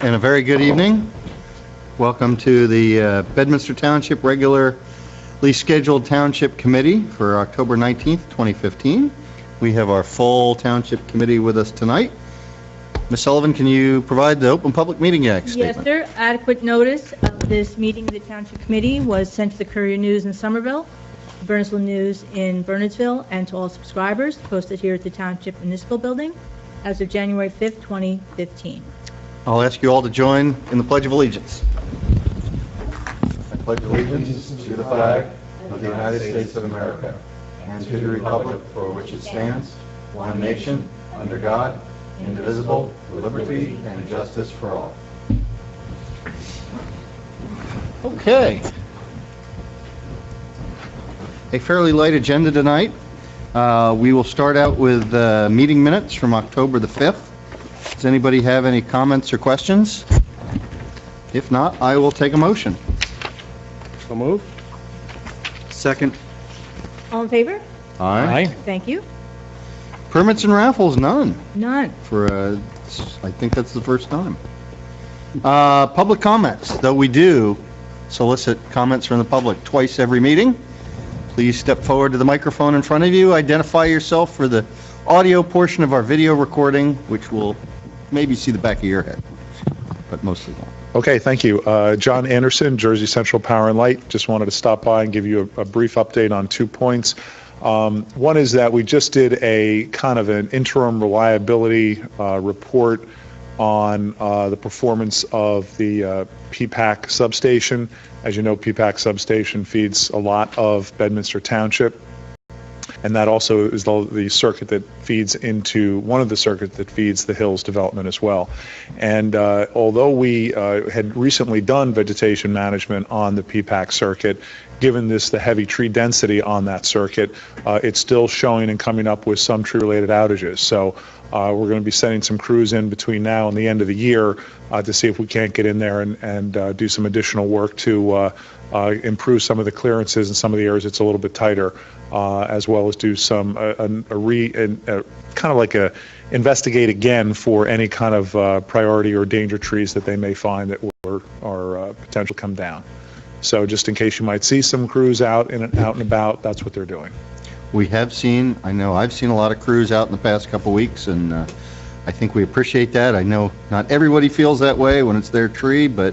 And a very good evening. Welcome to the Bedminster Township regularly scheduled Township Committee for October 19th, 2015. We have our full Township Committee with us tonight. Ms. Sullivan, can you provide the Open Public Meeting Act statement? Yes, sir. Adequate notice of this meeting of the Township Committee was sent to the Courier News in Somerville, Burnsville News in Bernardsville, and to all subscribers, posted here at the Township Municipal Building as of January 5th, 2015. I'll ask you all to join in the Pledge of Allegiance. I pledge allegiance to the flag of the United States of America and to the republic for which it stands, one nation, under God, indivisible, with liberty and justice for all. Okay. A fairly light agenda tonight. We will start out with meeting minutes from October the 5th. Does anybody have any comments or questions? If not, I will take a motion. So move. Second. All in favor? Aye. Thank you. Permits and raffles, none. None. For, I think that's the first time. Public comments, though we do solicit comments from the public twice every meeting. Please step forward to the microphone in front of you, identify yourself for the audio portion of our video recording, which will maybe see the back of your head, but mostly won't. Okay, thank you. John Anderson, Jersey Central Power and Light. Just wanted to stop by and give you a brief update on 2 points. One is that we just did a kind of an interim reliability report on the performance of the PPAC substation. As you know, PPAC substation feeds a lot of Bedminster Township. And that also is the circuit that feeds into one of the circuits that feeds the Hills development as well. And although we had recently done vegetation management on the PPAC circuit, given the heavy tree density on that circuit, it's still showing and coming up with some tree-related outages. So we're going to be sending some crews in between now and the end of the year to see if we can't get in there and do some additional work to improve some of the clearances in some of the areas it's a little bit tighter, as well as do some kind of like a investigate again for any kind of priority or danger trees that they may find that are potential come down. So just in case you might see some crews out and about, that's what they're doing. We have seen, I know I've seen a lot of crews out in the past couple weeks, and I think we appreciate that. I know not everybody feels that way when it's their tree, but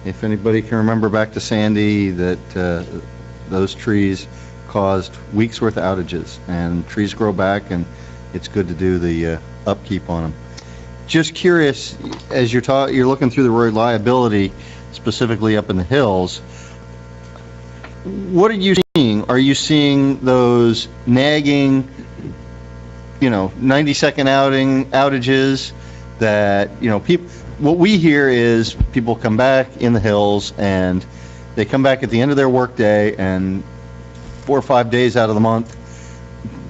if anybody can remember back to Sandy, that those trees caused weeks worth of outages, and trees grow back, and it's good to do the upkeep on them. Just curious, as you're looking through the reliability, specifically up in the hills, what are you seeing? Are you seeing those nagging, 90-second outages that, people, what we hear is people come back in the hills and they come back at the end of their workday, and 4 or 5 days out of the month,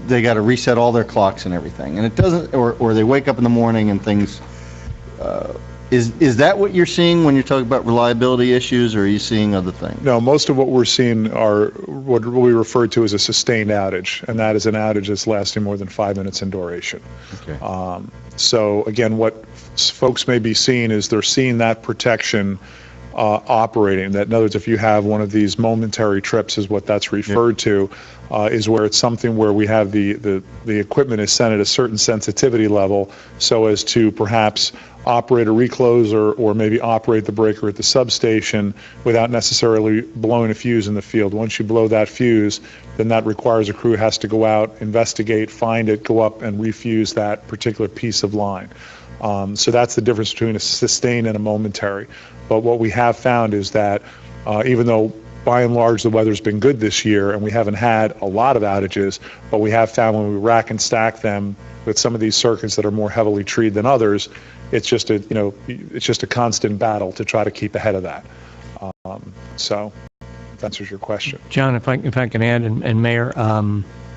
they got to reset all their clocks and everything. And it doesn't, or they wake up in the morning and things, is that what you're seeing when you're talking about reliability issues, or are you seeing other things? No, most of what we're seeing are what we refer to as a sustained outage, and that is an outage that's lasting more than 5 minutes in duration. Okay. So again, what folks may be seeing is they're seeing that protection operating. That in other words, if you have one of these momentary trips, is what that's referred to, is where it's something where we have the equipment is set at a certain sensitivity level, so as to perhaps operate a recloser or maybe operate the breaker at the substation without necessarily blowing a fuse in the field. Once you blow that fuse, then that requires a crew has to go out, investigate, find it, go up and refuse that particular piece of line. So that's the difference between a sustained and a momentary. But what we have found is that even though by and large the weather's been good this year and we haven't had a lot of outages, but we have found when we rack and stack them with some of these circuits that are more heavily treed than others, it's just a constant battle to try to keep ahead of that. So that answers your question. John, if I can add, and Mayor,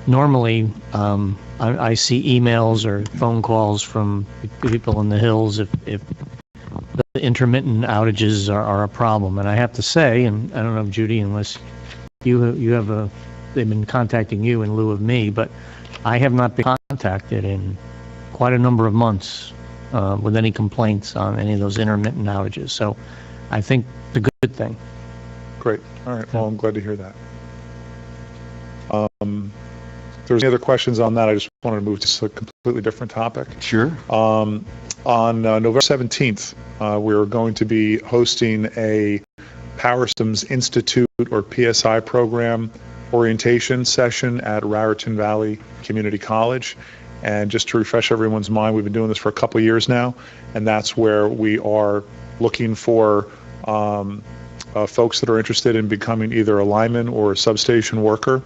normally I see emails or phone calls from people in the hills if the intermittent outages are a problem. And I have to say, and I don't know, Judy, unless you have they've been contacting you in lieu of me, but I have not been contacted in quite a number of months with any complaints on any of those intermittent outages. So I think it's a good thing. Great. All right. Well, I'm glad to hear that. If there's any other questions on that, I just wanted to move to a completely different topic. Sure. On November 17th, we're going to be hosting a Power Systems Institute or PSI program orientation session at Raritan Valley Community College. And just to refresh everyone's mind, we've been doing this for a couple of years now, and that's where we are looking for folks that are interested in becoming either a lineman or a substation worker.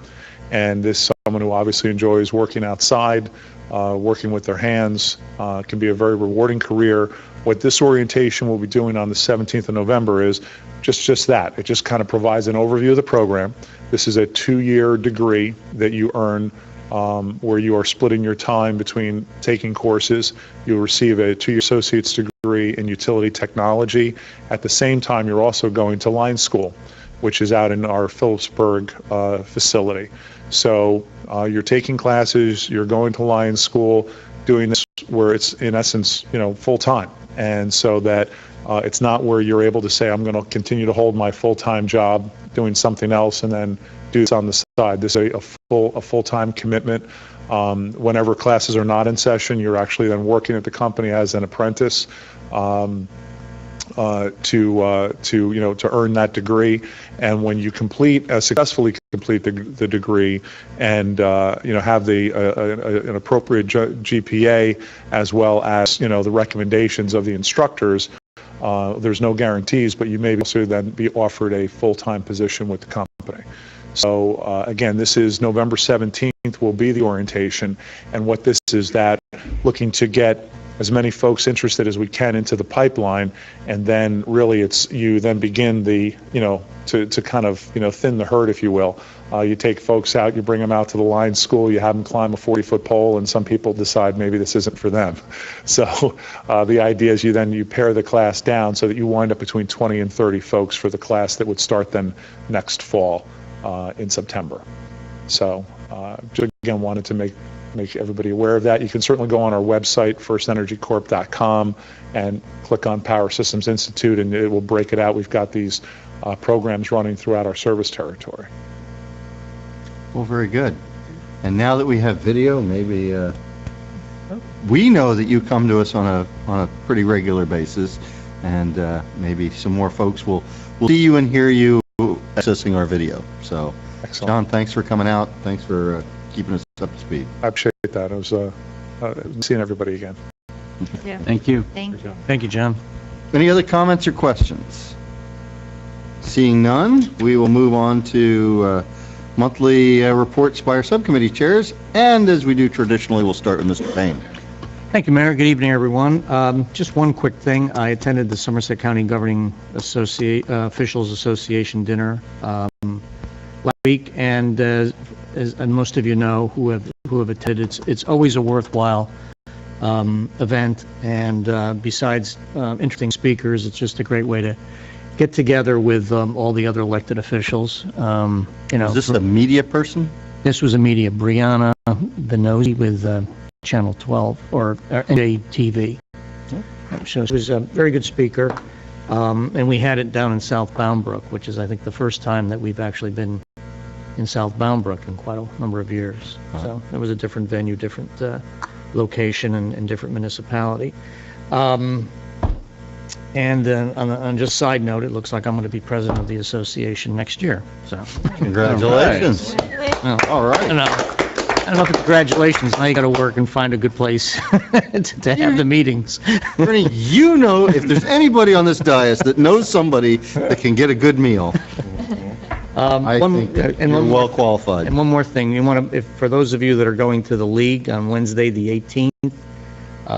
And this is someone who obviously enjoys working outside, working with their hands. Can be a very rewarding career. What this orientation will be doing on the 17th of November is just that. It just kind of provides an overview of the program. This is a 2-year degree that you earn where you are splitting your time between taking courses. You'll receive a 2-year associate's degree in utility technology. At the same time, you're also going to line school, which is out in our Phillipsburg facility. So you're taking classes, you're going to line school, doing this where it's in essence, full time. And so that it's not where you're able to say, I'm going to continue to hold my full-time job doing something else and then do this on the side. This is a full-time commitment. Whenever classes are not in session, you're actually then working at the company as an apprentice to earn that degree. And when you successfully complete the degree and have an appropriate GPA as well as the recommendations of the instructors, there's no guarantees, but you may also then be offered a full-time position with the company. So again, this is November 17th will be the orientation, and what this is that looking to get as many folks interested as we can into the pipeline, and then really you then begin to kind of thin the herd, if you will. You take folks out, you bring them out to the line school, you have them climb a 40-foot pole, and some people decide maybe this isn't for them. So the idea is you pare the class down so that you wind up between 20 and 30 folks for the class that would start then next fall in September. So just again wanted to make everybody aware of that. You can certainly go on our website, firstenergycorp.com, and click on Power Systems Institute, and it will break it out. We've got these programs running throughout our service territory. Well, very good. And now that we have video, maybe we know that you come to us on a pretty regular basis, and maybe some more folks will see you and hear you accessing our video. So, excellent. John, thanks for coming out. Thanks for keeping us up to speed. I appreciate that. I was seeing everybody again. Yeah. Thank you. Thank you. Thank you, John. Any other comments or questions? Seeing none, we will move on to monthly reports by our subcommittee chairs. And as we do traditionally, we'll start with Mr. Payne. Thank you, Mayor. Good evening, everyone. Just one quick thing. I attended the Somerset County Governing Officials Association dinner last week, and as most of you know who have attended, it's always a worthwhile event. And besides interesting speakers, it's just a great way to get together with all the other elected officials. Is this a media person? This was a media, Brianna Venosi with Channel 12 or NJTV. So she was a very good speaker, and we had it down in South Bound Brook, which is I think the first time that we've actually been in South Bound Brook in quite a number of years. So it was a different venue, different location, and different municipality. And on just a side note, it looks like I'm going to be president of the association next year. So congratulations. Well, All right. I don't know if it's congratulations. Now you got to work and find a good place to have the meetings. Bernie, if there's anybody on this dais that knows somebody that can get a good meal, I think you're well qualified. And one more thing, for those of you that are going to the league on Wednesday, the 18th,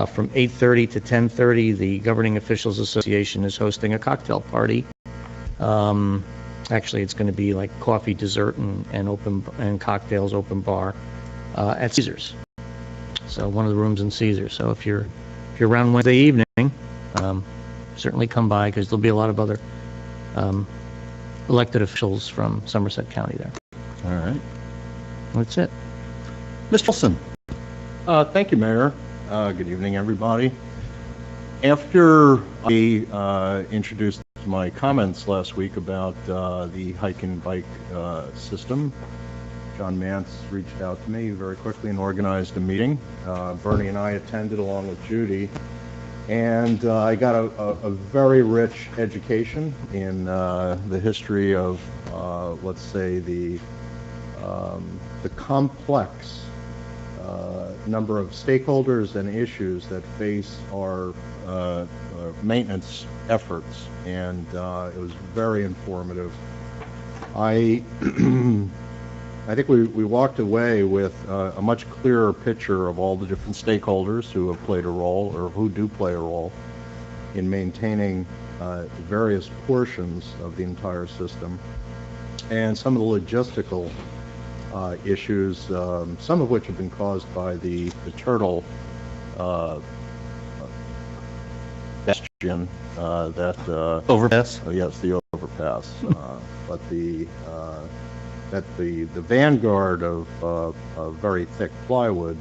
from 8:30 to 10:30, the Governing Officials Association is hosting a cocktail party. Actually, it's going to be like coffee, dessert, and cocktails, open bar at Caesars. So one of the rooms in Caesars. So if you're around Wednesday evening, certainly come by, because there'll be a lot of other elected officials from Somerset County there. All right. That's it. Mr. Wilson. Thank you, Mayor. Good evening, everybody. After I introduced my comments last week about the hike and bike system, John Mance reached out to me very quickly and organized a meeting. Bernie and I attended along with Judy, and I got a very rich education in the history of, let's say, the complex number of stakeholders and issues that face our maintenance efforts, and it was very informative. I think we walked away with a much clearer picture of all the different stakeholders who have played a role or who do play a role in maintaining various portions of the entire system, and some of the logistical issues, some of which have been caused by the turtle bastion that Overpass? yes, the overpass, but that the vanguard of very thick plywood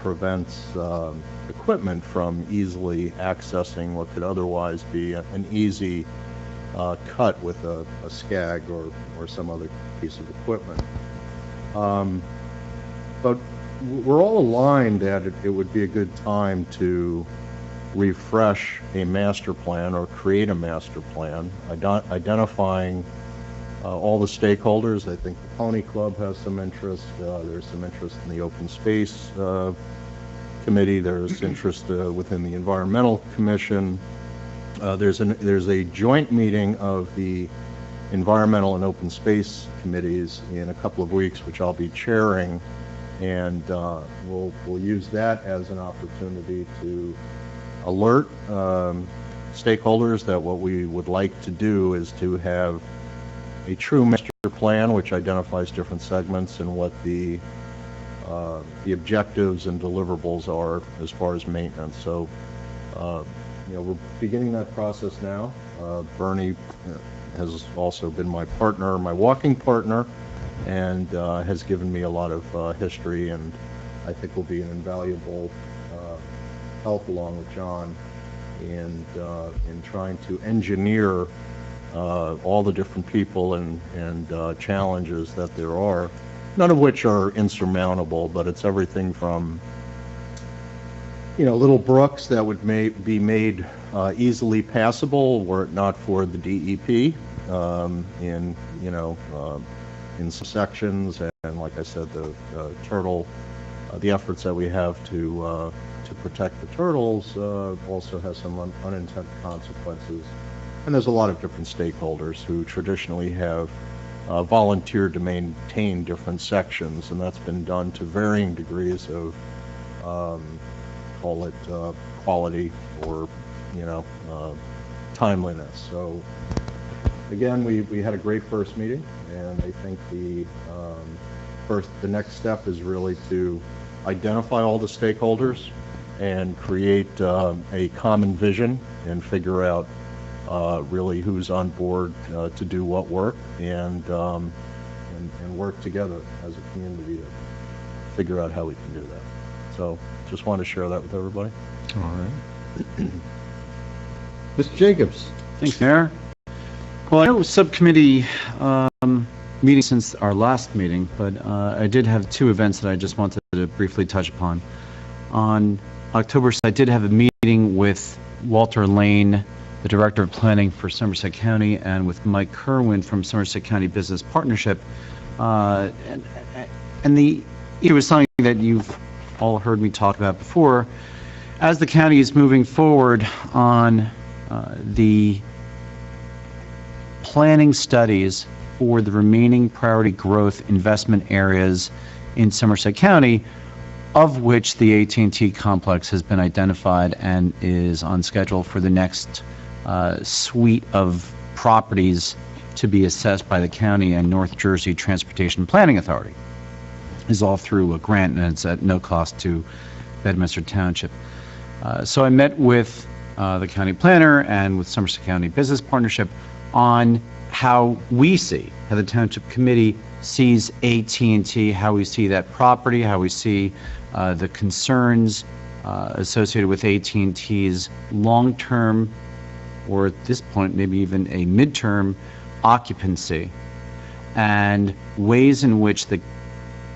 prevents equipment from easily accessing what could otherwise be an easy cut with a scag or some other piece of equipment. But we're all aligned that it would be a good time to refresh a master plan or create a master plan, identifying all the stakeholders. I think the Pony Club has some interest. There's some interest in the Open Space Committee. There's interest within the Environmental Commission. There's a joint meeting of the Environmental and Open Space Committees in a couple of weeks, which I'll be chairing, and we'll use that as an opportunity to alert stakeholders that what we would like to do is to have a true master plan which identifies different segments and what the objectives and deliverables are as far as maintenance. So we're beginning that process now. Bernie has also been my partner, my walking partner, and has given me a lot of history, and I think will be an invaluable help along with John in trying to engineer all the different people and challenges that there are, none of which are insurmountable, but it's everything from little brooks that would be made easily passable were it not for the DEP in some sections, and like I said, the turtle, the efforts that we have to protect the turtles also has some unintended consequences. And there's a lot of different stakeholders who traditionally have volunteered to maintain different sections, and that's been done to varying degrees of call it quality or timeliness. So again, we had a great first meeting, and I think the next step is really to identify all the stakeholders and create a common vision and figure out really who's on board to do what work, and work together as a community to figure out how we can do that. So just want to share that with everybody. All right. Mr. Jacobs? Thanks, Mayor. Well, I know it was subcommittee meeting since our last meeting, but I did have two events that I just wanted to briefly touch upon. On October 6th, I did have a meeting with Walter Lane, the Director of Planning for Somerset County, and with Mike Kerwin from Somerset County Business Partnership. And the issue was something that you've all heard me talk about before. As the county is moving forward on the planning studies for the remaining priority growth investment areas in Somerset County, of which the AT&T complex has been identified and is on schedule for the next suite of properties to be assessed by the county and North Jersey Transportation Planning Authority. Is all through a grant, and it's at no cost to Bedminster Township. So I met with the county planner and with Somerset County Business Partnership on how the Township Committee sees AT&T, how we see that property, how we see the concerns associated with AT&T's long-term, or at this point, maybe even a midterm occupancy, and ways in which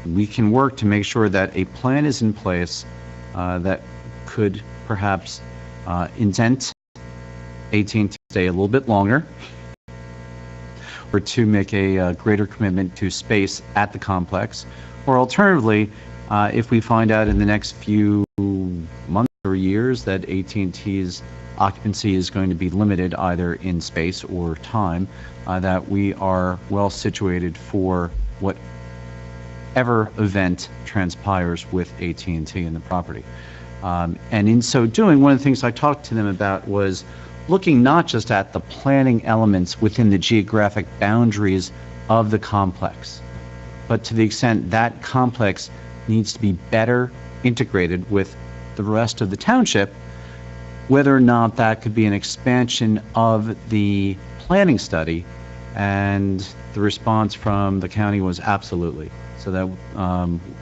we can work to make sure that a plan is in place that could perhaps incent AT&T to stay a little bit longer, or to make a greater commitment to space at the complex, or alternatively, if we find out in the next few months or years that AT&T's occupancy is going to be limited either in space or time, that we are well situated for whatever event transpires with AT&T in the property. And in so doing, one of the things I talked to them about was looking not just at the planning elements within the geographic boundaries of the complex, but to the extent that complex needs to be better integrated with the rest of the township, whether or not that could be an expansion of the planning study. And the response from the county was absolutely. So that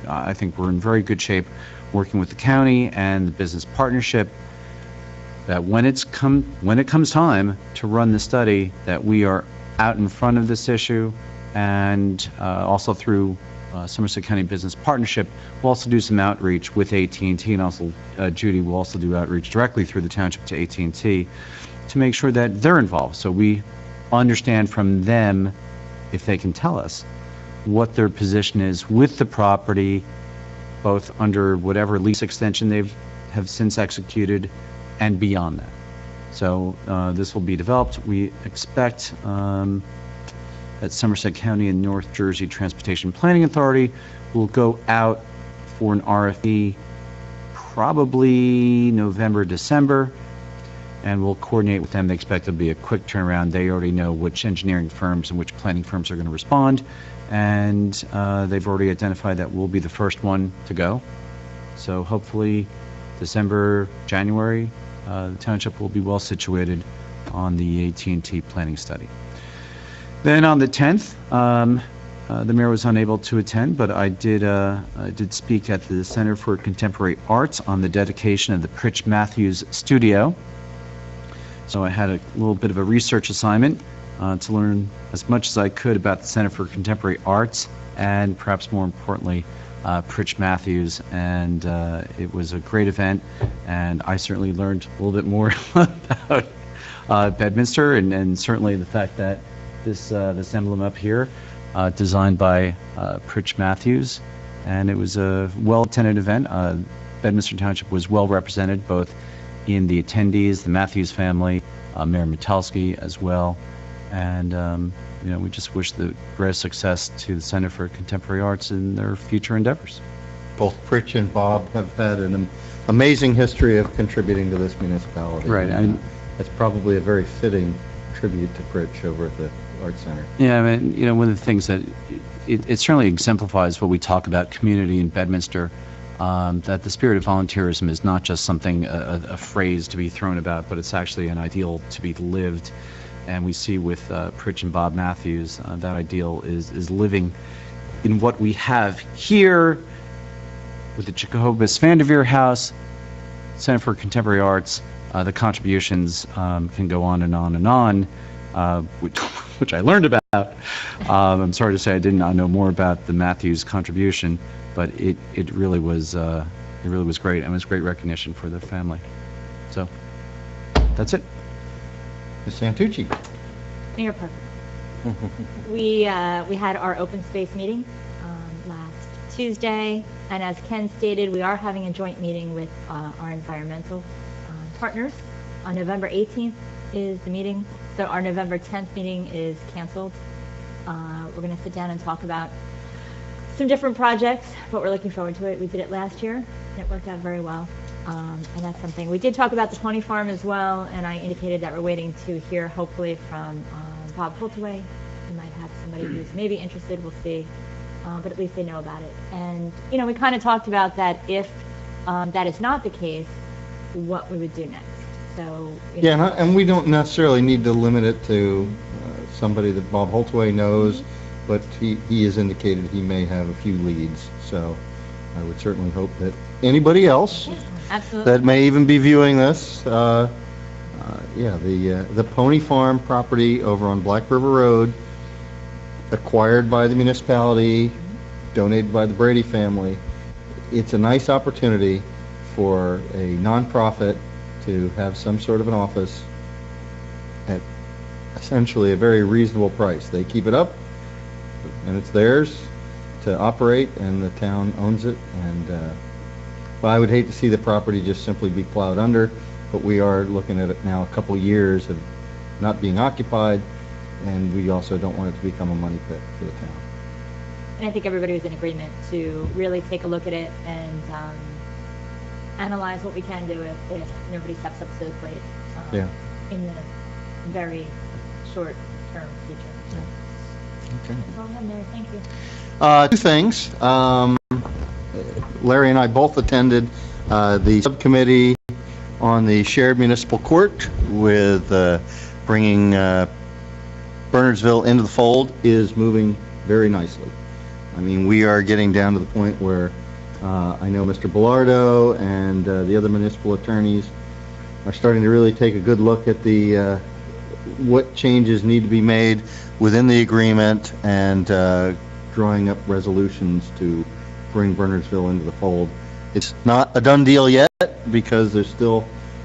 I think we're in very good shape working with the county and the business partnership, that when it comes time to run the study, that we are out in front of this issue, and also through Somerset County Business Partnership, we'll also do some outreach with AT&T, and also Judy will also do outreach directly through the township to AT&T to make sure that they're involved. So we understand from them, if they can tell us, what their position is with the property, both under whatever lease extension they have since executed and beyond that. So this will be developed. We expect that Somerset County and North Jersey Transportation Planning Authority will go out for an RFP probably November, December, and we'll coordinate with them. They expect it'll be a quick turnaround. They already know which engineering firms and which planning firms are going to respond, and they've already identified that we'll be the first one to go. So hopefully December, January, the township will be well situated on the AT&T planning study. Then on the 10th, the mayor was unable to attend, but I did speak at the Center for Contemporary Arts on the dedication of the Pritch Matthews Studio. So I had a little bit of a research assignment to learn as much as I could about the Center for Contemporary Arts, and perhaps more importantly, Pritch Matthews. And it was a great event, and I certainly learned a little bit more about Bedminster, and certainly the fact that this emblem up here, designed by Pritch Matthews, and it was a well-attended event. Bedminster Township was well represented, both in the attendees, the Matthews family, Mayor Metalski as well, and we just wish the greatest success to the Center for Contemporary Arts in their future endeavors. Both Pritch and Bob have had an amazing history of contributing to this municipality. Right. That's probably a very fitting tribute to Pritch over at the Arts Center. Yeah, I mean, one of the things that it certainly exemplifies what we talk about community in Bedminster, that the spirit of volunteerism is not just something, a phrase to be thrown about, but it's actually an ideal to be lived. And we see with Pritch and Bob Matthews, that ideal is living in what we have here with the Jacobus Vanderveer House, Center for Contemporary Arts. The contributions can go on and on and on, which I learned about. I'm sorry to say I did not know more about the Matthews contribution, but it really was great, and it was great recognition for the family. So that's it. Ms. Santucci. Mayor Parker. We had our open space meeting last Tuesday, and as Ken stated, we are having a joint meeting with our environmental partners. On November 18th is the meeting, so our November 10th meeting is canceled. We're going to sit down and talk about some different projects, but we're looking forward to it. We did it last year, and it worked out very well. And that's something. We did talk about the pony farm as well, and I indicated that we're waiting to hear, hopefully, from Bob Holtaway. We might have somebody who's maybe interested. We'll see. But at least they know about it. And, we kind of talked about that if that is not the case, what we would do next. So, Yeah, and we don't necessarily need to limit it to somebody that Bob Holtaway knows, but he has indicated he may have a few leads. So I would certainly hope that anybody else Absolutely. that may even be viewing this, yeah, the Pony Farm property over on Black River Road, acquired by the municipality, donated by the Brady family. It's a nice opportunity for a nonprofit to have some sort of an office at essentially a very reasonable price. They keep it up, and it's theirs to operate, and the town owns it. And but I would hate to see the property just simply be plowed under, but we are looking at it now a couple years of not being occupied, and we also don't want it to become a money pit for the town. And I think everybody was in agreement to really take a look at it and analyze what we can do if nobody steps up to the plate Yeah. in the very short-term future. Okay. That's all I have, Mary. Thank you. Two things. Larry and I both attended the subcommittee on the shared municipal court with bringing Bernardsville into the fold is moving very nicely. I mean, we are getting down to the point where I know Mr. Bellardo and the other municipal attorneys are starting to really take a good look at the what changes need to be made within the agreement and drawing up resolutions to bring Bernardsville into the fold. It's not a done deal yet because there's still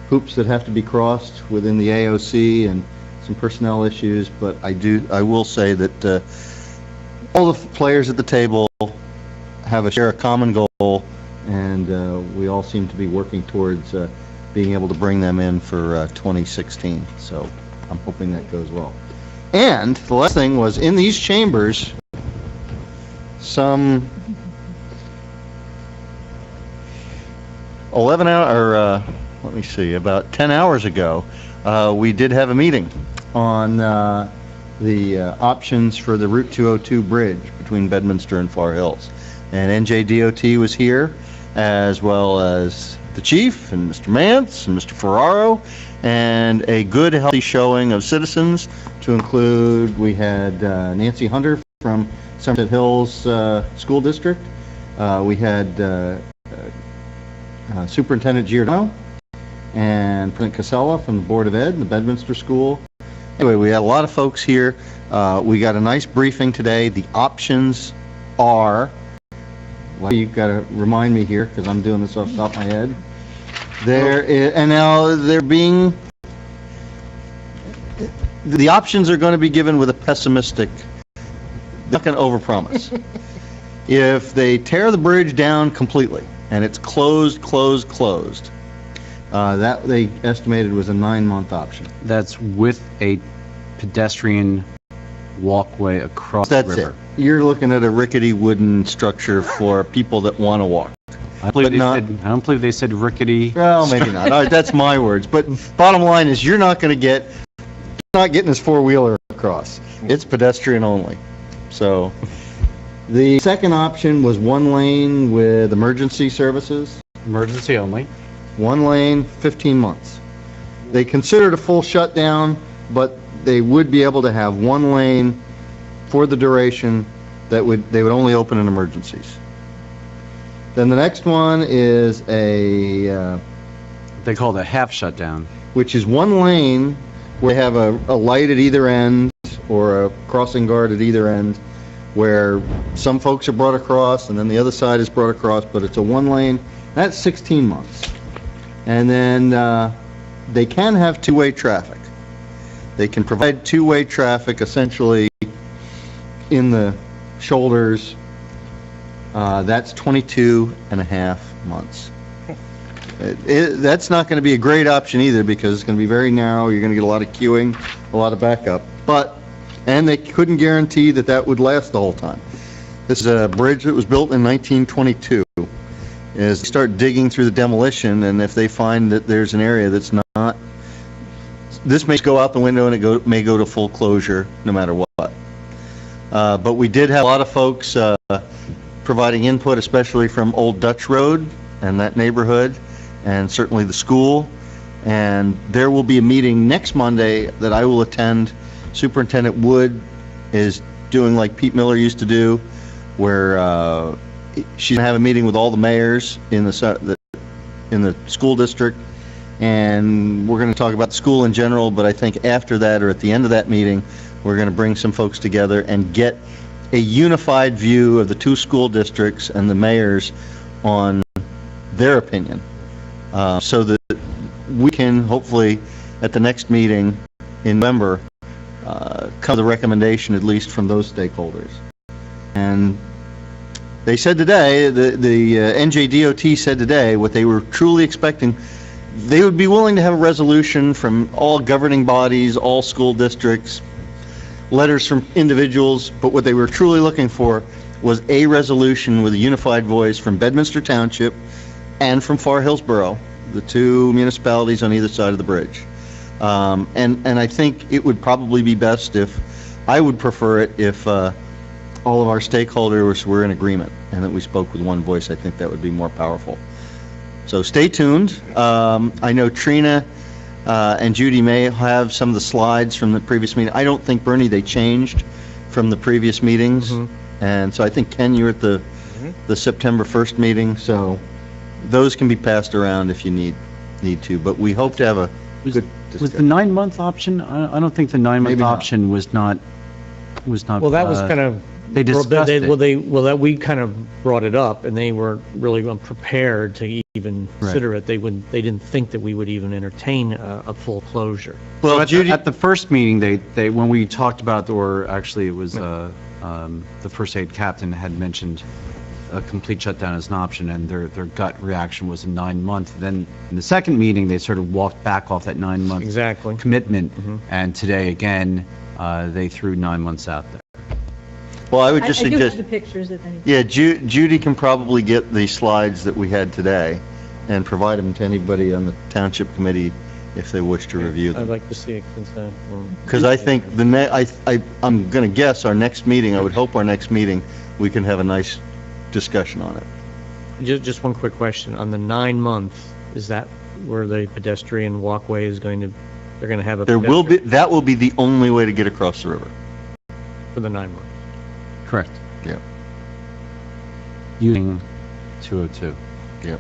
hoops that have to be crossed within the AOC and some personnel issues, but I will say that all the players at the table share a common goal, and we all seem to be working towards being able to bring them in for 2016. So I'm hoping that goes well. And the last thing was, in these chambers, some 11 hour, or let me see, about 10 hours ago, we did have a meeting on the options for the Route 202 bridge between Bedminster and Far Hills. And NJDOT was here, as well as the chief and Mr. Mance and Mr. Ferraro, and a good, healthy showing of citizens, to include, we had Nancy Hunter from Somerset Hills School District. We had Superintendent Giordano and President Casella from the Board of Ed and the Bedminster School. Anyway, we had a lot of folks here. We got a nice briefing today. The options are, well, you've got to remind me here because I'm doing this off the top of my head. And now they're being, the options are going to be given with a pessimistic, they're not going to overpromise. If they tear the bridge down completely and it's closed, that they estimated was a 9-month option. That's with a pedestrian walkway across the That's river. it. You're looking at a rickety wooden structure for people that want to walk. I don't not- believe they said rickety. Well, maybe not. All right, that's my words. But bottom line is, you're not getting this four-wheeler across. It's pedestrian only. So the second option was one lane with emergency services. Emergency only. One lane, 15 months. They considered a full shutdown, but they would be able to have one lane for the duration they would only open in emergencies. Then the next one is They call it a half shutdown. which is one lane where they have a light at either end or a crossing guard at either end, where some folks are brought across and then the other side is brought across, but it's a one lane. That's 16 months. And then they can have two-way traffic. They can provide two-way traffic essentially in the shoulders. That's 22 and a half months. That's not going to be a great option either, because it's going to be very narrow. You're going to get a lot of queuing, a lot of backup. And they couldn't guarantee that would last the whole time. This is a bridge that was built in 1922. As they start digging through the demolition, and if they find that there's an area that's not, this may go out the window and it may go to full closure no matter what. But we did have a lot of folks providing input, especially from Old Dutch Road and that neighborhood, and certainly the school. And there will be a meeting next Monday that I will attend. Superintendent Wood is doing like Pete Miller used to do, where she's gonna have a meeting with all the mayors in the school district, and we're gonna talk about the school in general, but I think after that, or at the end of that meeting, we're gonna bring some folks together and get a unified view of the two school districts and the mayors on their opinion, so that we can hopefully, at the next meeting in November, come to the recommendation, at least from those stakeholders. And they said today, the NJDOT said today, what they were truly expecting, they would be willing to have a resolution from all governing bodies, all school districts, letters from individuals, but what they were truly looking for was a resolution with a unified voice from Bedminster Township and from Far Hillsborough, the two municipalities on either side of the bridge. And I think it would probably be best I would prefer it if all of our stakeholders were in agreement and that we spoke with one voice. I think that would be more powerful. So stay tuned. I know Trina and Judy may have some of the slides from the previous meeting. I don't think, Bernie, they changed from the previous meetings. And so I think, Ken, you're at the September 1st meeting, so those can be passed around if you need to. But we hope to have a good Was the 9-month option? I don't think the 9-month Maybe not. option was not. Well, that was kind of. They discussed it. We kind of brought it up, and they weren't really prepared to even consider it. They didn't think that we would even entertain a full closure. Well, So Judy, at the first meeting, they when we talked about, or actually it was the first aid captain had mentioned a complete shutdown as an option, and their gut reaction was a 9-month. Then in the second meeting, they sort of walked back off that 9-month Exactly. commitment, and today again they threw 9 months out there. well, I would I just do have suggest, the pictures if any. yeah, Judy can probably get the slides that we had today and provide them to anybody on the township committee if they wish to review I'd them. like to see it consent. Because I think I'm going to guess our next meeting, I would hope our next meeting, we can have a nice discussion on it. Just one quick question. On the 9-month, is that where the pedestrian walkway is going to, they're going to have a That will be the only way to get across the river. for the 9 months? Correct. Yeah. Using 202. Yeah.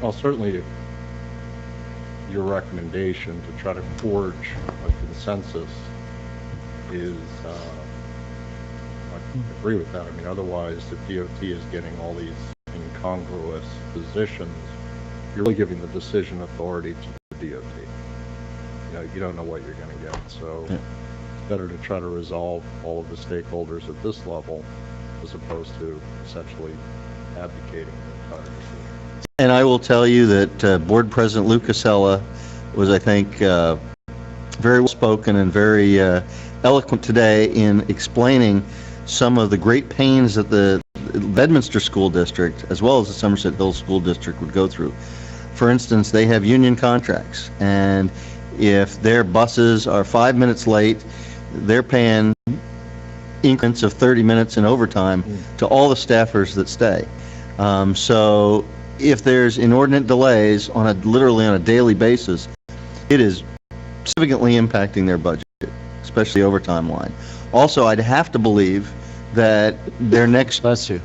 Well, certainly, your recommendation to try to forge a consensus is, I agree with that. I mean, otherwise, if DOT is getting all these incongruous positions, you're really giving the decision authority to the DOT. You don't know what you're going to get, so Yeah. it's better to try to resolve all of the stakeholders at this level as opposed to essentially advocating the entire decision. And I will tell you that Board President Lou Casella was, I think, very well spoken and very eloquent today in explaining some of the great pains that the Bedminster School District, as well as the Somerset Hills School District, would go through. For instance, they have union contracts, and if their buses are 5 minutes late, they're paying increments of 30 minutes in overtime to all the staffers that stay. So if there's inordinate delays literally on a daily basis, it is significantly impacting their budget, especially the overtime line. Also, I'd have to believe that their next, Bless you.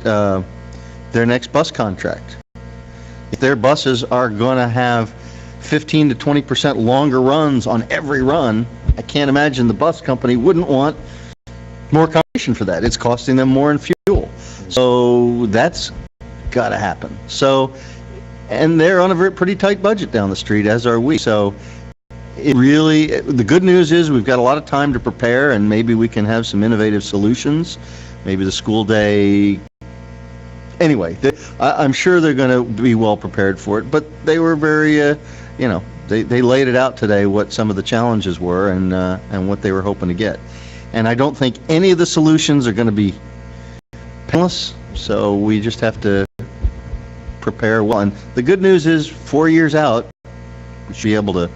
their next bus contract, if their buses are going to have 15 to 20% longer runs on every run, I can't imagine the bus company wouldn't want more compensation for that. It's costing them more in fuel. So that's got to happen. So, and they're on a pretty tight budget down the street, as are we. So it really, the good news is we've got a lot of time to prepare, and maybe we can have some innovative solutions. Maybe the school day, anyway, I'm sure they're going to be well prepared for it, but they were very, they laid it out today what some of the challenges were and what they were hoping to get. And I don't think any of the solutions are going to be painless, so we just have to prepare well. And the good news is 4 years out, we should be able to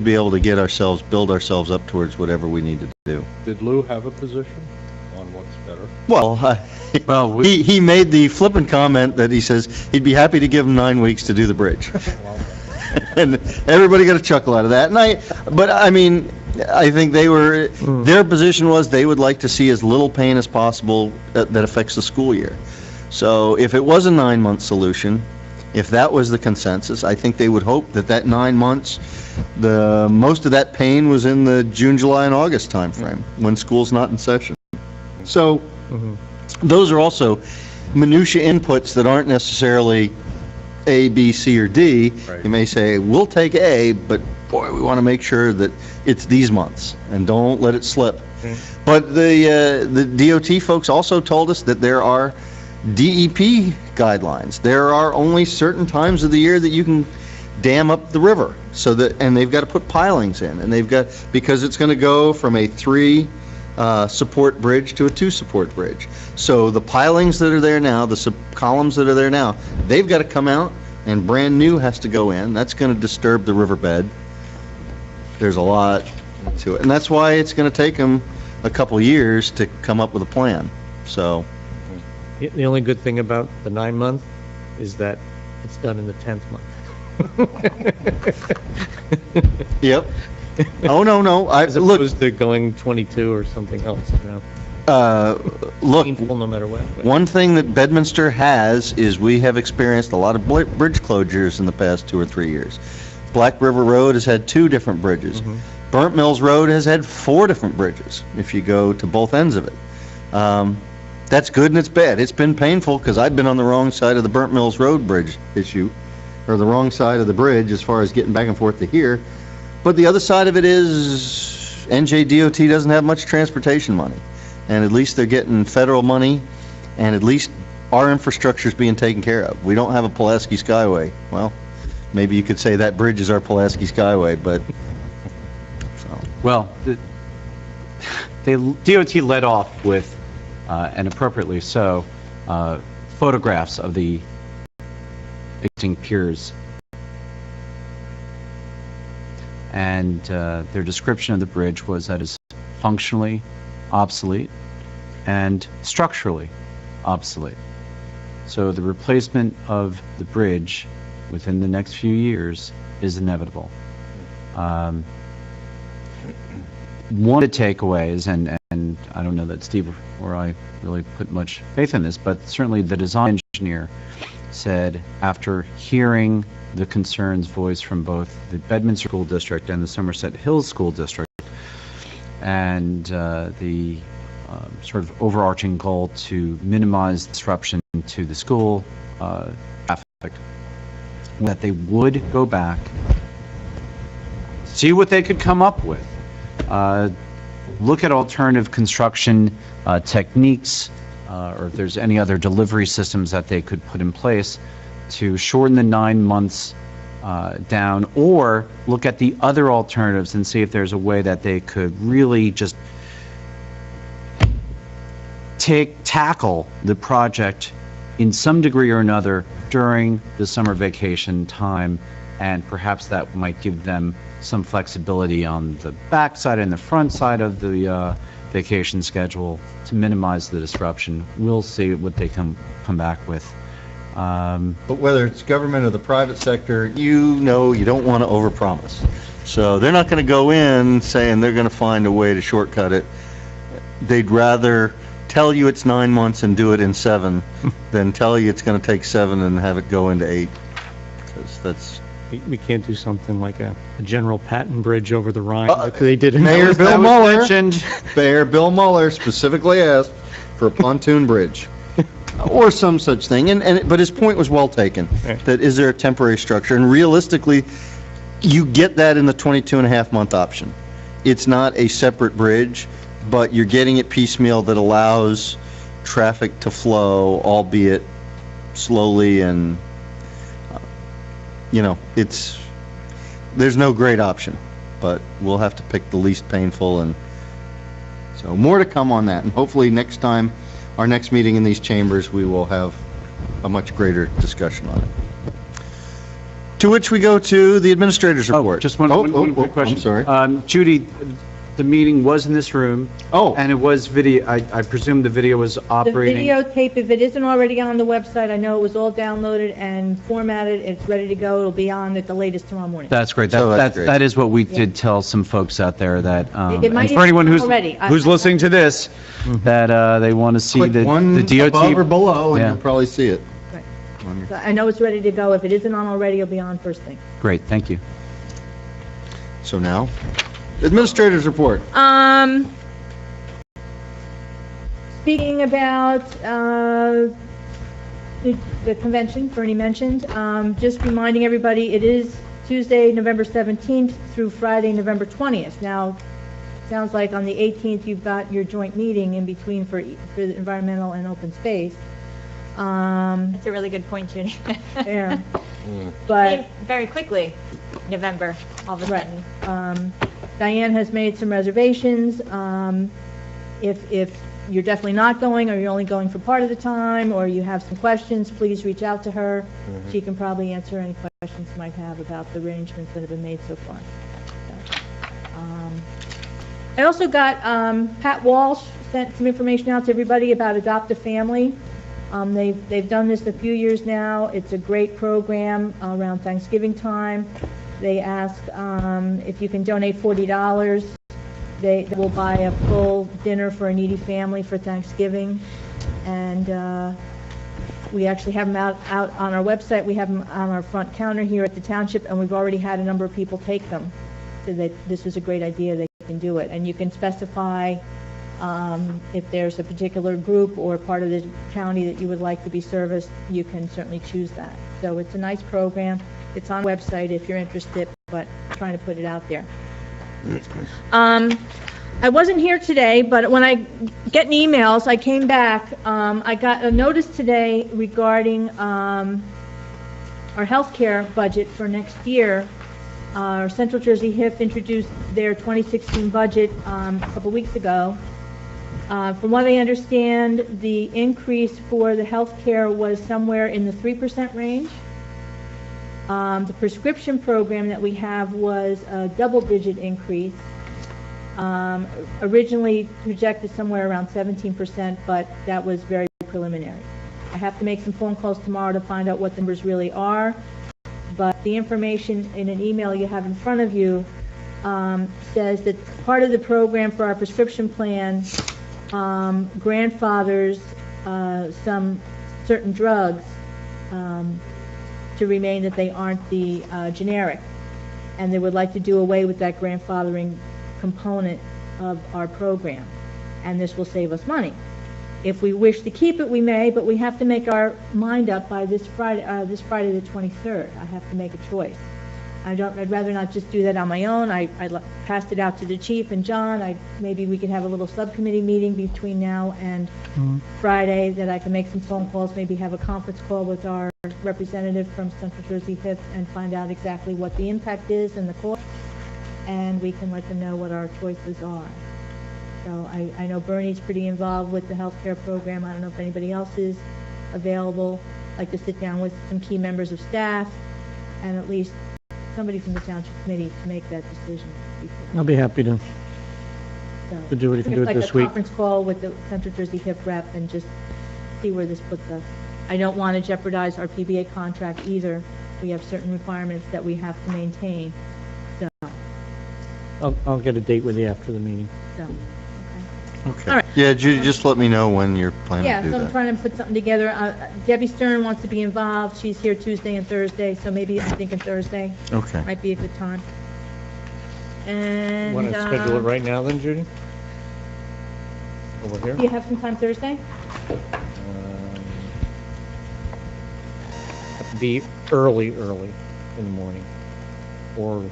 build ourselves up towards whatever we need to do. Did Lou have a position on what's better? Well, he made the flippant comment that he says he'd be happy to give him 9 weeks to do the bridge. And everybody got a chuckle out of that. But I mean, I think their position was they would like to see as little pain as possible that affects the school year. So if it was a 9-month solution, if that was the consensus, I think they would hope that 9 months, most of that pain was in the June, July, and August timeframe when school's not in session. So those are also minutia inputs that aren't necessarily A, B, C, or D. Right. You may say, we'll take A, but boy, we want to make sure that it's these months and don't let it slip. But the DOT folks also told us that there are DEP guidelines. There are only certain times of the year that you can dam up the river, and they've got to put pilings in, and because it's going to go from a 3 support bridge to a 2 support bridge. So the pilings that are there now, the columns that are there now, they've got to come out, and brand new has to go in. That's going to disturb the riverbed. There's a lot to it, and that's why it's going to take them a couple years to come up with a plan. So The only good thing about the 9-month is that it's done in the 10th month. Yep. Oh, no. As Look, opposed to going 22 or something else, you know. look, Painful no matter what. but- one thing that Bedminster has is we have experienced a lot of bridge closures in the past 2 or 3 years. Black River Road has had 2 different bridges. Burnt Mills Road has had 4 different bridges, if you go to both ends of it. That's good and it's bad. It's been painful because I've been on the wrong side of the Burnt Mills Road bridge issue, or the wrong side of the bridge as far as getting back and forth to here. But the other side of it is NJDOT doesn't have much transportation money. And at least they're getting federal money, and at least our infrastructure is being taken care of. We don't have a Pulaski Skyway. Well, maybe you could say that bridge is our Pulaski Skyway, but... So. Well, DOT led off with, and appropriately so, photographs of the existing piers. And their description of the bridge was that it's functionally obsolete and structurally obsolete. So the replacement of the bridge within the next few years is inevitable. One of the takeaways, and I don't know that Steve or I really put much faith in this, but certainly the design engineer said, after hearing the concerns voiced from both the Bedminster School District and the Somerset Hills School District, and the sort of overarching goal to minimize disruption to the school traffic, that they would go back, see what they could come up with, look at alternative construction techniques, or if there's any other delivery systems that they could put in place to shorten the 9 months down, or look at the other alternatives and see if there's a way that they could really just tackle the project in some degree or another during the summer vacation time, and perhaps that might give them some flexibility on the back side and the front side of the vacation schedule to minimize the disruption. We'll see what they come back with. But whether it's government or the private sector, you don't want to overpromise. So they're not going to go in saying they're going to find a way to shortcut it. They'd rather tell you it's 9 months and do it in 7 than tell you it's going to take 7 and have it go into 8. Because that's... We can't do something like a General Patton Bridge over the Rhine like they did in Mayor that Bill was Mueller. mentioned. Mayor Bill Mueller specifically asked for a pontoon bridge or some such thing. But his point was well taken, that is there a temporary structure? And realistically, you get that in the 22.5-month option. It's not a separate bridge, but you're getting it piecemeal that allows traffic to flow, albeit slowly, and there's no great option, but we'll have to pick the least painful, and so more to come on that. And hopefully next time, our next meeting in these chambers, we will have a much greater discussion on it. To which we go to the administrator's report. Just one quick question. I'm sorry. Judy, The meeting was in this room, Oh, and it was video, I presume the video was The operating. videotape, if it isn't already on the website, I know it was all downloaded and formatted, it's ready to go, it'll be on at the latest tomorrow morning. That's great. So that's great. That is what we did tell some folks out there that, It might and for anyone even be already. who's listening to this, that they want to see click the one DOT. above or below, and Yeah. you'll probably see it. Right. on your- So I know it's ready to go, if it isn't on already, it'll be on first thing. Great, thank you. So now, administrators report. Speaking about the convention Bernie mentioned, just reminding everybody, it is Tuesday, November 17th through Friday, November 20th. Now, sounds like on the 18th, you've got your joint meeting in between for the environmental and open space. That's a really good point, Judy. Yeah. But Very quickly, November, all of a Right. sudden. Diane has made some reservations. If you're definitely not going, or you're only going for part of the time, or you have some questions, please reach out to her. She can probably answer any questions you might have about the arrangements that have been made so far. So, I also got, Pat Walsh sent some information out to everybody about Adopt a Family. They've done this a few years now. It's a great program around Thanksgiving time. They ask if you can donate $40. They will buy a full dinner for a needy family for Thanksgiving. And we actually have them out on our website. We have them on our front counter here at the township, and we've already had a number of people take them. So that this is a great idea, they can do it. And you can specify if there's a particular group or part of the county that you would like to be serviced, you can certainly choose that. So it's a nice program. It's on the website if you're interested, but I'm trying to put it out there. I wasn't here today, but when I get emails, I came back. I got a notice today regarding our healthcare budget for next year. Our Central Jersey HIF introduced their 2016 budget a couple weeks ago. From what I understand, the increase for the healthcare was somewhere in the 3% range. The prescription program that we have was a double-digit increase. Originally projected somewhere around 17%, but that was very preliminary. I have to make some phone calls tomorrow to find out what the numbers really are, but the information in an email you have in front of you says that part of the program for our prescription plan grandfathers some certain drugs to remain that they aren't the generic, and they would like to do away with that grandfathering component of our program, and this will save us money. If we wish to keep it, we may, but we have to make our mind up by this Friday the 23rd. I have to make a choice. I'd rather not just do that on my own. I passed it out to the chief and John. Maybe we could have a little subcommittee meeting between now and Friday that I can make some phone calls, maybe have a conference call with our representative from Central Jersey HIF and find out exactly what the impact is and the cost, and we can let them know what our choices are. So I know Bernie's pretty involved with the healthcare program. I don't know if anybody else is available. I'd like to sit down with some key members of staff and at least somebody from the township committee to make that decision. I'll be happy to So, do it if you do it this Like week. a conference call with the Central Jersey HIF rep and just see where this puts us. I don't want to jeopardize our PBA contract either. We have certain requirements that we have to maintain. So, I'll get a date with you after the meeting. okay. Okay. All right. Yeah, Judy, just let me know when you're planning Yeah, to do so I'm that. trying to put something together. Debbie Stern wants to be involved. She's here Tuesday and Thursday, so maybe I'm thinking Thursday Okay. might be a good time. And, Want to schedule it right now then, Judy? Over here? Do you have some time Thursday? Have to be early in the morning. Or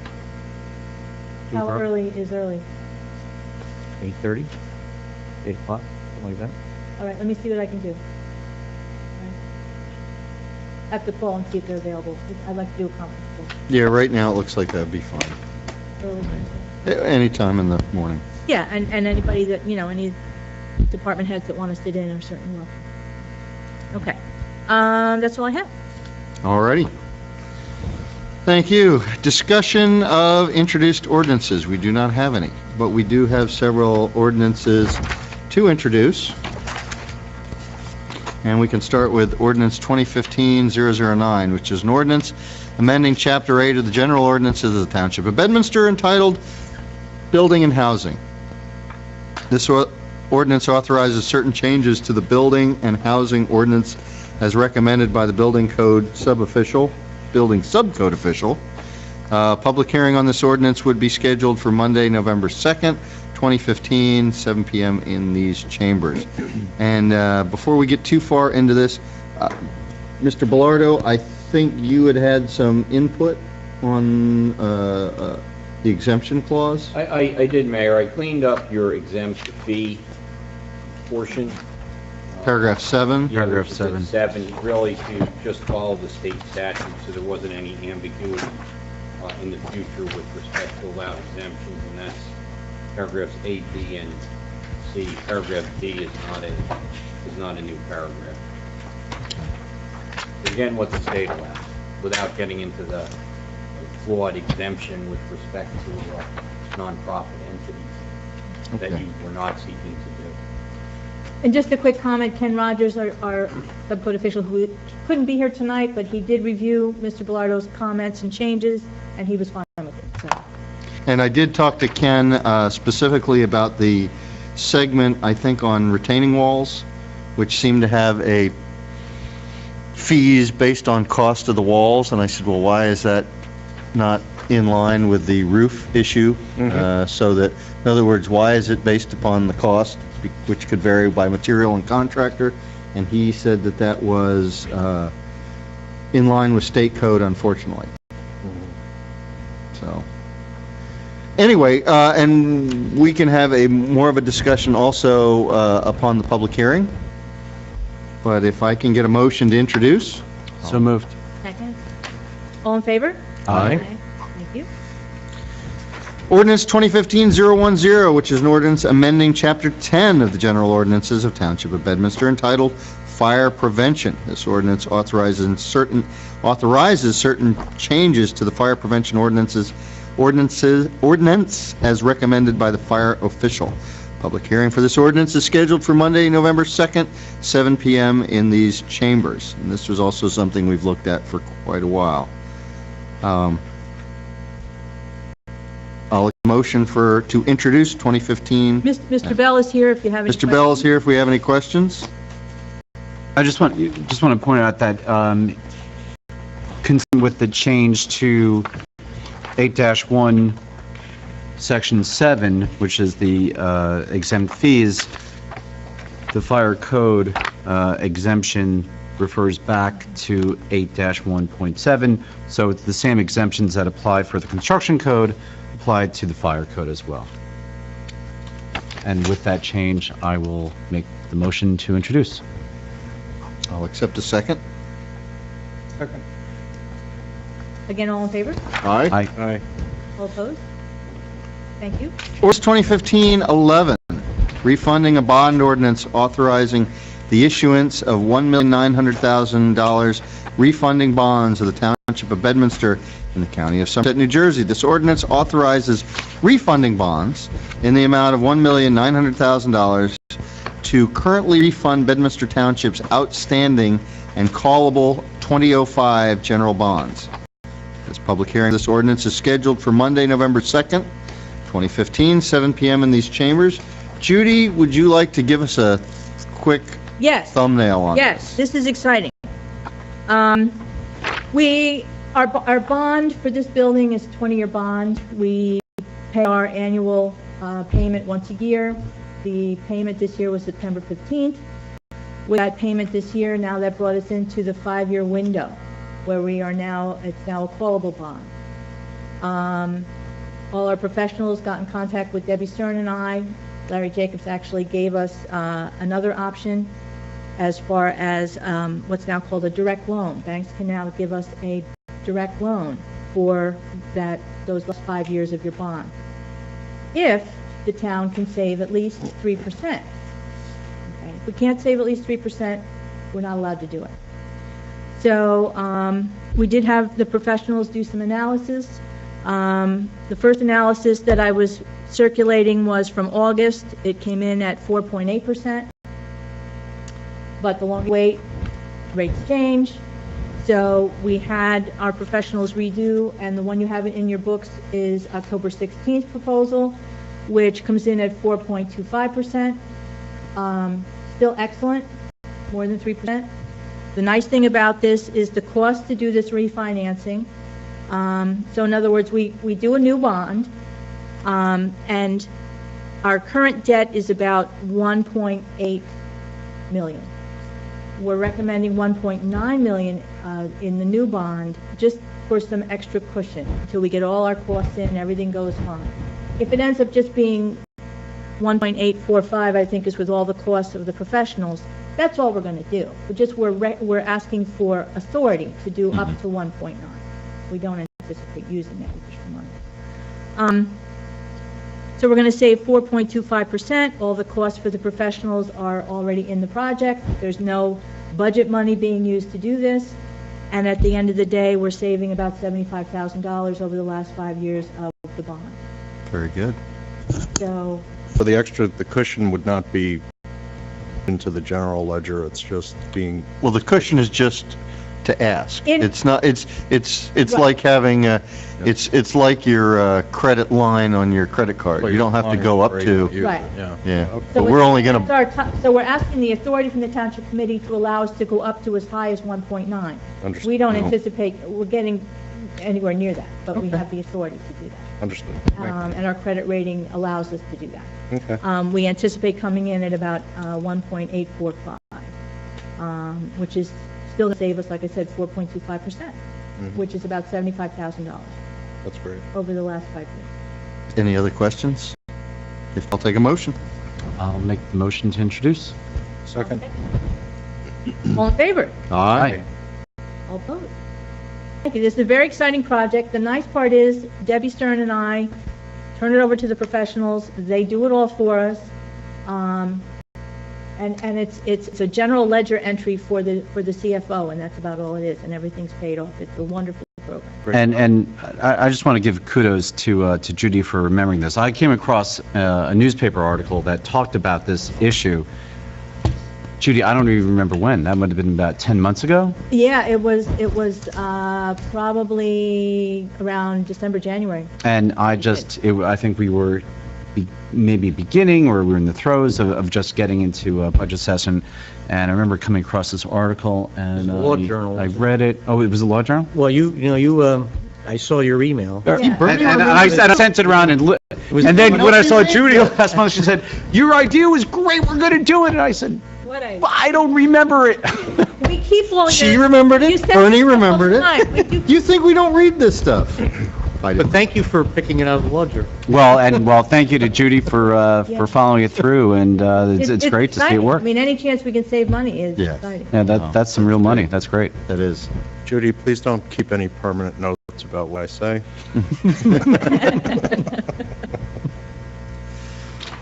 How early is early? 8:30? 8 o'clock, something like that? All right, let me see what I can do. All right. I have to call and see if they're available. I'd like to do a conference call Yeah, right now it looks like that'd be fine. early Thursday. Anytime in the morning. Yeah, and anybody that, any department heads that want to sit in are certainly welcome. Okay. That's all I have. All righty. Thank you. Discussion of introduced ordinances. We do not have any, but we do have several ordinances to introduce. And we can start with ordinance 2015-009, which is an ordinance amending Chapter 8 of the General Ordinances of the Township of Bedminster entitled Building and Housing. This ordinance authorizes certain changes to the building and housing ordinance as recommended by the building subcode official. Public hearing on this ordinance would be scheduled for Monday, November 2nd, 2015, 7 p.m. in these chambers. And before we get too far into this, Mr. Bellardo, I think you had some input on the exemption clause? I did, Mayor. I cleaned up your exempt fee portion. Paragraph 7. Paragraph 7. 7, really to just follow the state statute, so there wasn't any ambiguity in the future with respect to allowed exemptions, and that's paragraphs A, B, and C. Paragraph D is not a new paragraph. Again, what the state allows, without getting into the flawed exemption with respect to nonprofit entities that you were not seeking to do. And just a quick comment, Ken Rogers, our subcode official, who couldn't be here tonight, but he did review Mr. Bellardo's comments and changes, and he was fine with it, so. And I did talk to Ken specifically about the segment, I think, on retaining walls, which seemed to have a fees based on cost of the walls, and I said, well, why is that not in line with the roof issue? So that, in other words, why is it based upon the cost, which could vary by material and contractor? And he said that that was in line with state code, unfortunately. So, anyway, and we can have more of a discussion also upon the public hearing. But if I can get a motion to introduce. So moved. Second. All in favor? Aye. Thank you. Ordinance 2015-010, which is an ordinance amending Chapter 10 of the General Ordinances of Township of Bedminster entitled Fire Prevention. This ordinance authorizes certain changes to the fire prevention ordinance as recommended by the fire official. Public hearing for this ordinance is scheduled for Monday, November 2nd, 7 p.m. in these chambers. And this was also something we've looked at for quite a while. I'll motion to introduce 2015. Mr. Bell is here if you have any questions. Mr. Bell is here if we have any questions. I just want to point out that consistent with the change to 8-1 Section 7, which is the exempt fees, the fire code exemption refers back to 8-1.7, so it's the same exemptions that apply for the construction code applied to the fire code as well. And with that change, I will make the motion to introduce. I'll accept a second. Again, all in favor? Aye. Aye. All opposed? Thank you. Ordinance 2015-11, refunding a bond ordinance authorizing the issuance of $1,900,000 refunding bonds of the Township of Bedminster in the County of Somerset, New Jersey. This ordinance authorizes refunding bonds in the amount of $1,900,000 to currently refund Bedminster Township's outstanding and callable 2005 general bonds. This public hearing of this ordinance is scheduled for Monday, November 2nd, 2015, 7 p.m. in these chambers. Judy, would you like to give us a quick thumbnail on Yes, this is exciting. Our bond for this building is a 20-year bond. We pay our annual payment once a year. The payment this year was September 15th. With that payment this year, now that brought us into the 5-year window, where we are now, it's now a callable bond. All our professionals got in contact with Debbie Stern and I. Larry Jacobs actually gave us another option as far as what's now called a direct loan. Banks can now give us a direct loan for those last 5 years of your bond, if the town can save at least 3%. Okay? If we can't save at least 3%, we're not allowed to do it. So we did have the professionals do some analysis. The first analysis that I was circulating was from August. It came in at 4.8%. But the longer you wait, rates change. So we had our professionals redo, and the one you have in your books is October 16th proposal, which comes in at 4.25%. Still excellent, more than 3%. The nice thing about this is the cost to do this refinancing. So in other words, we do a new bond, and our current debt is about 1.8 million. We're recommending 1.9 million in the new bond, just for some extra cushion until we get all our costs in and everything goes fine. If it ends up just being 1.845, I think is with all the costs of the professionals, that's all we're going to do. We're asking for authority to do up to 1.9. We don't anticipate using that additional money. So we're going to save 4.25%. All the costs for the professionals are already in the project. There's no budget money being used to do this. And at the end of the day, we're saving about $75,000 over the last 5 years of the bond. Very good. So So the cushion would not be into the general ledger, it's just being, Well, the cushion is just to ask. In- It's not, it's Right. like having, it's like your credit line on your credit card. You don't have to go up to, Right. Yeah. yeah. Okay. But we're only it's going to, so we're asking the authority from the Township Committee to allow us to go up to as high as 1.9. Understood. We don't anticipate we're getting anywhere near that, but we have the authority to do that. Understood. And our credit rating allows us to do that. Okay. We anticipate coming in at about 1.845, which is still going to save us, like I said, 4.25%, which is about $75,000 That's great. over the last 5 years. any other questions? If I'll take a motion. I'll make the motion to introduce. Second? All in favor? Aye. All opposed? Thank you. This is a very exciting project. The nice part is Debbie Stern and I turn it over to the professionals. They do it all for us. And it's a general ledger entry for the CFO, and that's about all it is, and everything's paid off. It's a wonderful program. And I just want to give kudos to Judy for remembering this. I came across a newspaper article that talked about this issue. Judy, I don't even remember when. That would have been about 10 months ago? Yeah, it was probably around December, January. And I think we were maybe beginning, or we were in the throes of just getting into a budget session. And I remember coming across this article, and Law Journal. I read it. Oh, it was a Law Journal? Well, I saw your email. Yeah. And I sent it around, and then when I saw Judy last month, she said, "Your idea was great. We're going to do it." And I said, What "Well, I don't remember it." we keep blowing She it. remembered You it, said Bernie it all the remembered time. it. You think we don't read this stuff? I But didn't. thank you for picking it out of the ledger. Well, thank you to Judy for following it through, and it's great to see exciting. it work. I mean, any chance we can save money is Yes. exciting. Yeah, that's some real money. That's great. That is. Judy, please don't keep any permanent notes about what I say.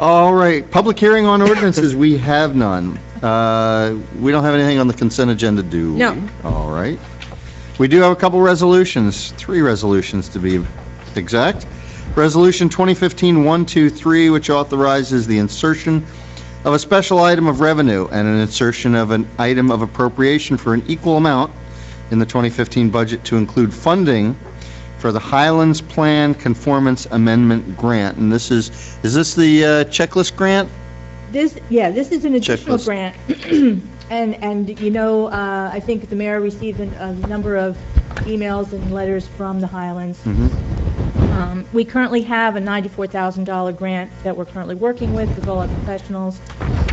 All right, public hearing on ordinances, we have none. We don't have anything on the consent agenda, do we? No. All right. We do have a couple resolutions, 3 resolutions to be exact. Resolution 2015-123, which authorizes the insertion of a special item of revenue and an insertion of an item of appropriation for an equal amount in the 2015 budget to include funding for the Highlands Plan Conformance Amendment Grant. And this is this the checklist grant? This is an additional Checklist. grant. And I think the mayor received a number of emails and letters from the Highlands. We currently have a $94,000 grant that we're currently working with all our professionals.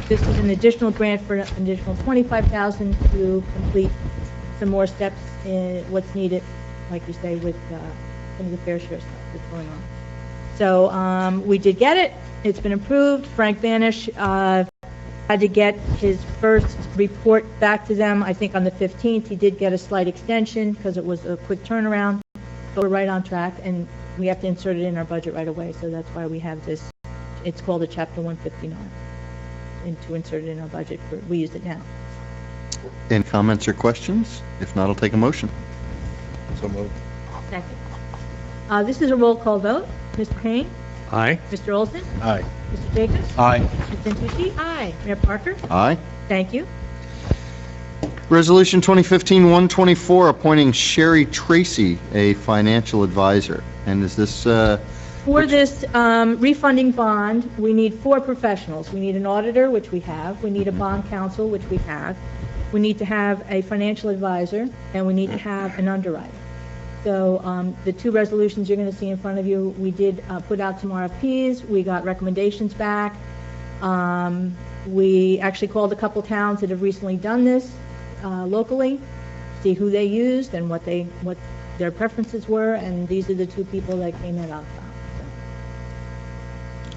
This is an additional grant for an additional $25,000 to complete some more steps in what's needed, like you say, with some of the fair share stuff that's going on. So we did get it. It's been approved. Frank Banish had to get his first report back to them, I think on the 15th. He did get a slight extension because it was a quick turnaround, but we're right on track, and we have to insert it in our budget right away, so that's why we have this. It's called a Chapter 159, and to insert it in our budget, we use it now. Any comments or questions? If not, I'll take a motion. So moved. Second. This is a roll call vote. Mr. Payne? Aye. Mr. Olson? Aye. Mr. Jacobs? Aye. Ms. Santucci? Aye. Mayor Parker? Aye. Thank you. Resolution 2015-124, appointing Sherry Tracy a financial advisor. And is this, For this refunding bond, we need 4 professionals. We need an auditor, which we have. We need a bond counsel, which we have. We need to have a financial advisor, and we need to have an underwriter. So the 2 resolutions you're going to see in front of you, we did put out some RFPs. We got recommendations back. We actually called a couple towns that have recently done this locally, see who they used and what their preferences were, and these are the 2 people that came in on top.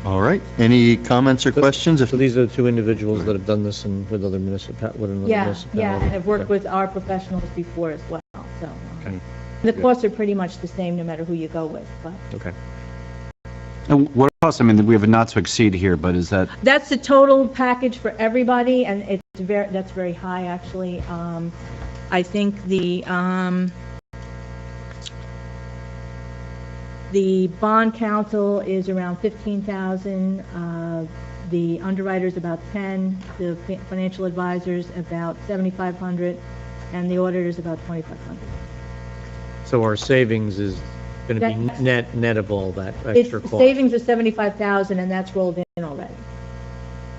all right. Any comments or questions? If So these are the 2 individuals that have done this with other municipalities? Yeah, and I've worked with our professionals before as well, so. The costs are pretty much the same no matter who you go with, but. Okay. And what cost? I mean, we have a not to exceed here, but is that, That's the total package for everybody, and that's very high, actually. I think the bond counsel is around 15,000, the underwriter's about 10, the financial advisor's about 7,500, and the auditor's about 2,500. So our savings is going to be That's- net of all that It's extra cost? savings of 75,000, and that's rolled in already.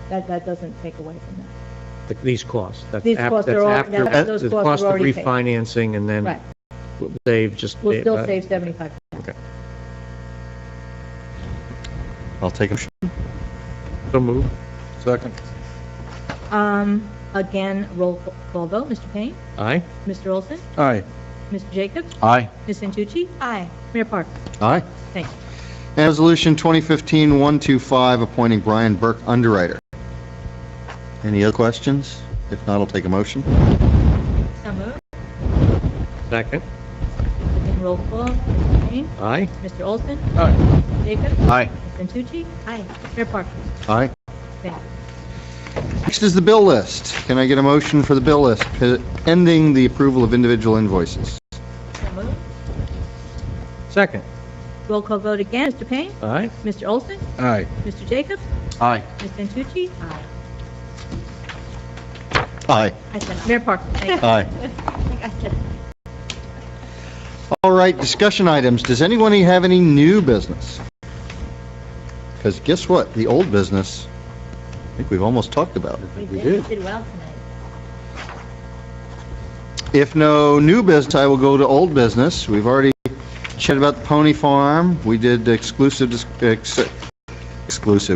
That doesn't take away from that. These costs? That's These costs that's are all- after those the costs cost are of already paid. refinancing, and then Right. we'll save just... We'll still save 75,000. Okay. I'll take a motion. So move. Second. Again, roll call vote. Mr. Payne? Aye. Mr. Olson? Aye. Mr. Jacobs? aye. Ms. Santucci? Aye. Mayor Parker? Aye. Thank you. And Resolution 2015-125, appointing Brian Burke underwriter. Any other questions? If not, I'll take a motion. So moved. Second. Again, roll call. Mr. Payne? Aye. Mr. Olson? Aye. Mr. Jacobs? Aye. Ms. Santucci? Aye. Mayor Parker? Aye. Thank you. Next is the bill list. Can I get a motion for the bill list, pending the approval of individual invoices? So moved. Second. Roll call vote again. Mr. Payne? Aye. Mr. Olson? Aye. Mr. Jacobs? Aye. Ms. Santucci? Aye. Aye. I said it. Mayor Parker? Thank you. Aye. I think I said it. All right, discussion items. Does anyone have any new business? Because guess what? The old business, I think we've almost talked about. We did well tonight. If no new business, I will go to old business. We've already chatted about the Pony Farm. We did exclusive.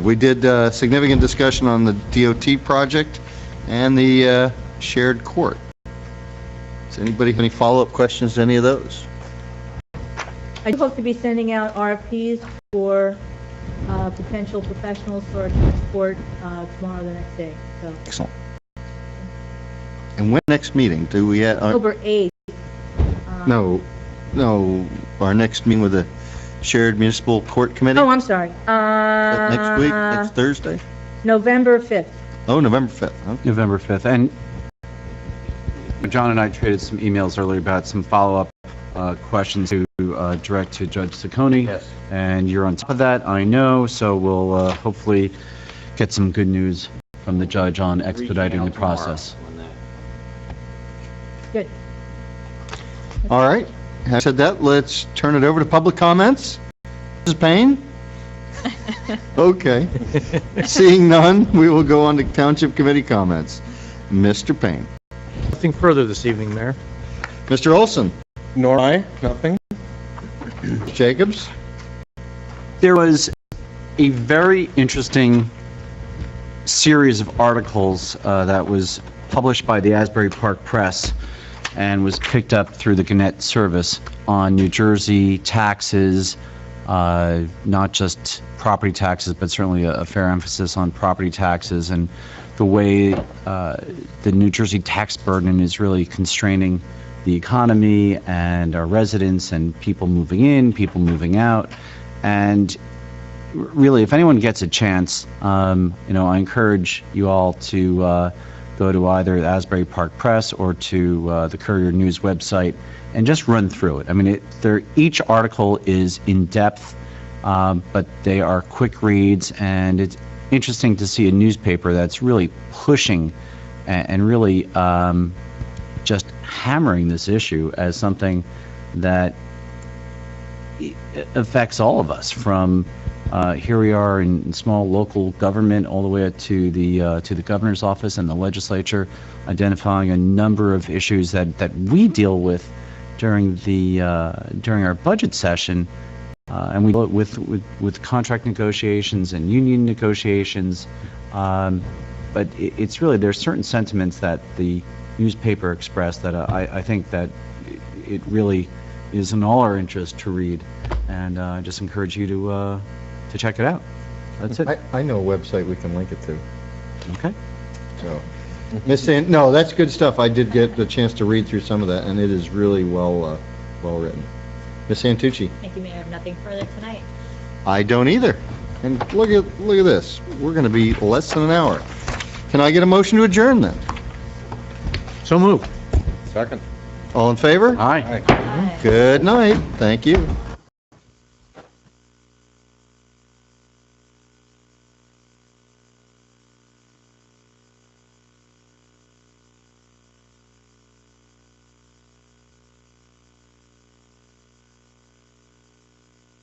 We did significant discussion on the DOT project and the shared court. Does anybody have any follow-up questions to any of those? I hope to be sending out RFPs for potential professionals for our transport tomorrow, the next day. So Excellent. And when next meeting? Do we have? October 8th. No, our next meeting with the shared municipal court committee? Oh, I'm sorry. Next week, next Thursday? November 5th. Oh, November 5th. Okay. November 5th. And John and I traded some emails earlier about some follow-up questions to direct to Judge Saccone. Yes. And you're on top of that, I know, so we'll hopefully get some good news from the judge on expediting the process. Good. All right. Having said that, let's turn it over to public comments. Mrs. Payne? Okay. Seeing none, we will go on to Township Committee comments. Mr. Payne. Nothing further this evening, Mayor. Mr. Olson? Nor I. Nothing. Jacobs? There was a very interesting series of articles that was published by the Asbury Park Press and was picked up through the Gannett service on New Jersey taxes, not just property taxes, but certainly a fair emphasis on property taxes and the way the New Jersey tax burden is really constraining the economy and our residents and people moving in, people moving out. And really, if anyone gets a chance, I encourage you all to go to either the Asbury Park Press or to the Courier News website and just run through it. I mean, each article is in-depth, but they are quick reads, and it's interesting to see a newspaper that's really pushing and really just hammering this issue as something that affects all of us, from here we are in small local government all the way up to the governor's office and the legislature, identifying a number of issues that we deal with during our budget session, and we deal with contract negotiations and union negotiations. But it's really, there's certain sentiments that the newspaper expressed that I think that it really is in all our interest to read, and I just encourage you to check it out. That's it. I know a website we can link it to. Okay. So, no, that's good stuff. I did get the chance to read through some of that, and it is really well written. Ms. Santucci? Thank you, Mayor. I have nothing further tonight. I don't either. And look at this. We're going to be less than an hour. Can I get a motion to adjourn then? So moved. Second. All in favor? Aye. Bye. Good night. Thank you.